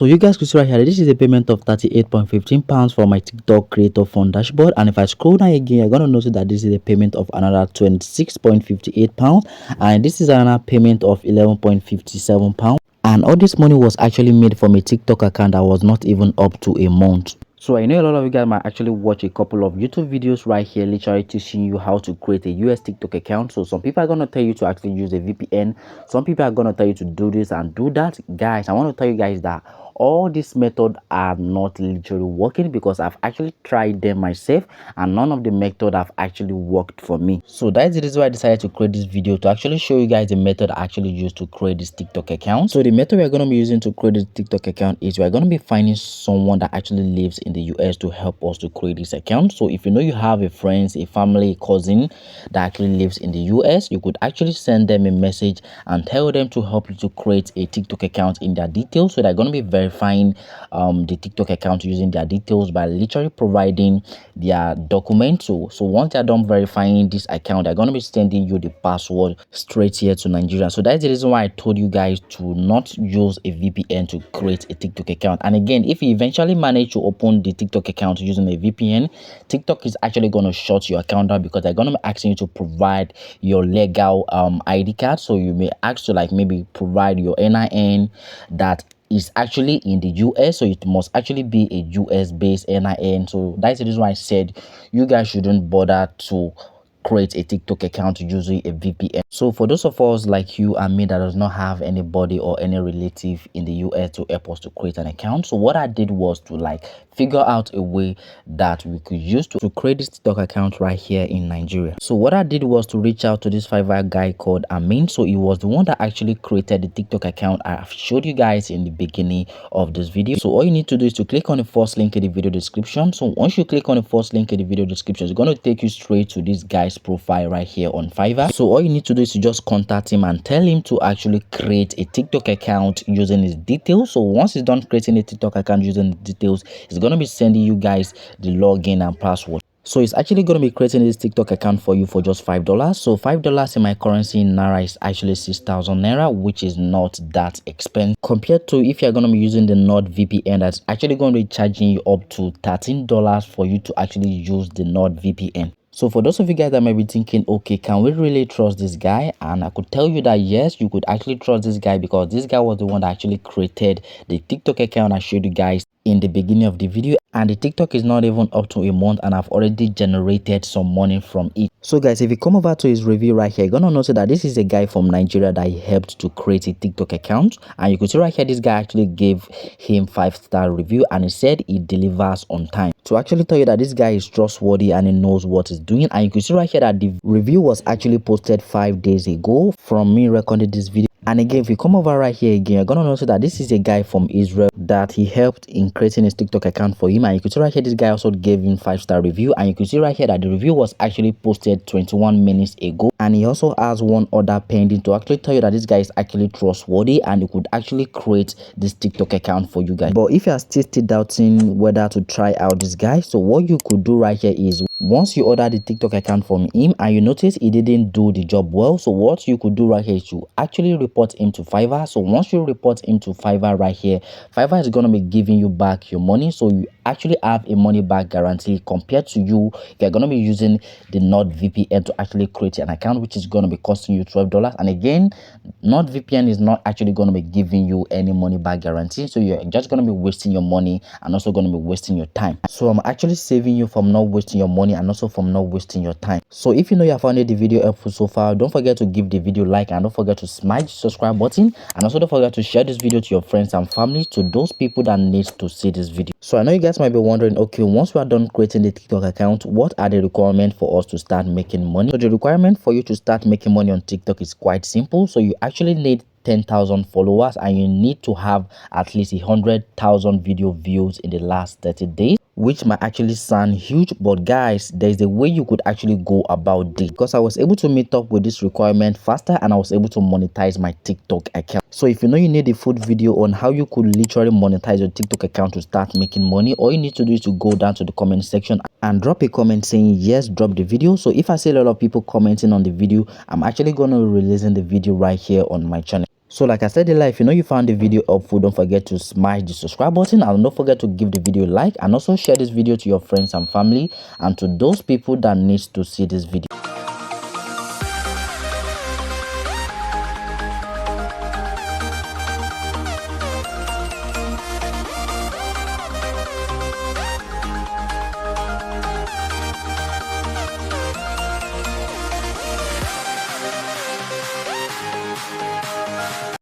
So you guys could see right here, this is a payment of £38.15 for my TikTok creator fund dashboard. And if I scroll down again, you're going to notice that this is a payment of another £26.58. And this is another payment of £11.57. And all this money was actually made from a TikTok account that was not even up to a month. So I know a lot of you guys might actually watch a couple of YouTube videos right here literally teaching you how to create a US TikTok account. So some people are going to tell you to actually use a VPN. Some people are going to tell you to do this and do that. Guys, I want to tell you guys that all these methods are not literally working, because I've actually tried them myself and none of the method have actually worked for me. So that's the reason why I decided to create this video, to actually show you guys the method I actually used to create this TikTok account. So the method we're going to be using to create this TikTok account is we're going to be finding someone that actually lives in the US to help us to create this account. So if you know you have a friend, a family, a cousin that actually lives in the US, you could actually send them a message and tell them to help you to create a TikTok account in their details. So they're going to be verifying the TikTok account using their details by literally providing their documents. So once they're done verifying this account, they're going to be sending you the password straight here to Nigeria. So that's the reason why I told you guys to not use a VPN to create a TikTok account. And again, if you eventually manage to open the TikTok account using a VPN, TikTok is actually going to shut your account down, because they're going to be asking you to provide your legal ID card. So you may ask to like maybe provide your NIN that is actually in the US, so it must actually be a US based NIN. So that's the reason why I said you guys shouldn't bother to create a TikTok account using a VPN. So for those of us like you and me that does not have anybody or any relative in the US to help us to create an account, so what I did was to like figure out a way that we could use to create this TikTok account right here in Nigeria. So what I did was to reach out to this Fiverr guy called Amin. So he was the one that actually created the TikTok account I've showed you guys in the beginning of this video. So all you need to do is to click on the first link in the video description. So once you click on the first link in the video description, it's going to take you straight to this guy's profile right here on Fiverr. So all you need to do is to just contact him and tell him to actually create a TikTok account using his details. So once he's done creating a TikTok account using the details, it's going to be sending you guys the login and password. So it's actually going to be creating this TikTok account for you for just $5. So $5 in my currency in Naira is actually 6,000 Naira, which is not that expensive compared to if you're going to be using the NordVPN. That's actually going to be charging you up to $13 for you to actually use the NordVPN. So for those of you guys that might be thinking, okay, can we really trust this guy? And I could tell you that yes, you could actually trust this guy, because this guy was the one that actually created the TikTok account I showed you guys in the beginning of the video, and the TikTok is not even up to a month and I've already generated some money from it. So guys, if you come over to his review right here, you're gonna notice that this is a guy from Nigeria that he helped to create a TikTok account, and you can see right here this guy actually gave him 5-star review and he said he delivers on time. To actually tell you that this guy is trustworthy and he knows what he's doing. And you can see right here that the review was actually posted 5 days ago from me recording this video. And again, if you come over right here again, you're gonna notice that this is a guy from Israel that he helped in creating his TikTok account for him. And you can see right here this guy also gave him 5-star review, and you can see right here that the review was actually posted 21 minutes ago. And he also has one other pending to actually tell you that this guy is actually trustworthy and he could actually create this TikTok account for you guys. But if you are still doubting whether to try out this guy, so what you could do right here is, once you order the TikTok account from him and you notice he didn't do the job well, so what you could do right here is you actually report him to Fiverr. So once you report him to Fiverr right here, Fiverr is going to be giving you back your money. So you actually have a money back guarantee compared to you if you're going to be using the NordVPN to actually create an account, which is going to be costing you $12. And again, NordVPN is not actually going to be giving you any money back guarantee, so you're just going to be wasting your money and also going to be wasting your time. So I'm actually saving you from not wasting your money and also from not wasting your time. So if you know you have found the video helpful so far, don't forget to give the video a like and don't forget to smash the subscribe button, and also don't forget to share this video to your friends and family, to those people that need to see this video. So I know you guys might be wondering, okay, once we are done creating the TikTok account, what are the requirements for us to start making money? So the requirement for you to start making money on TikTok is quite simple. So you actually need 10,000 followers and you need to have at least 100,000 video views in the last 30 days, which might actually sound huge, but guys, there's a way you could actually go about this, because I was able to meet up with this requirement faster and I was able to monetize my TikTok account. So if you know you need a full video on how you could literally monetize your TikTok account to start making money, all you need to do is to go down to the comment section and drop a comment saying yes, drop the video. So if I see a lot of people commenting on the video, I'm actually going to be releasing the video right here on my channel. So like I said earlier, if you know you found the video helpful, don't forget to smash the subscribe button and don't forget to give the video a like, and also share this video to your friends and family and to those people that needs to see this video.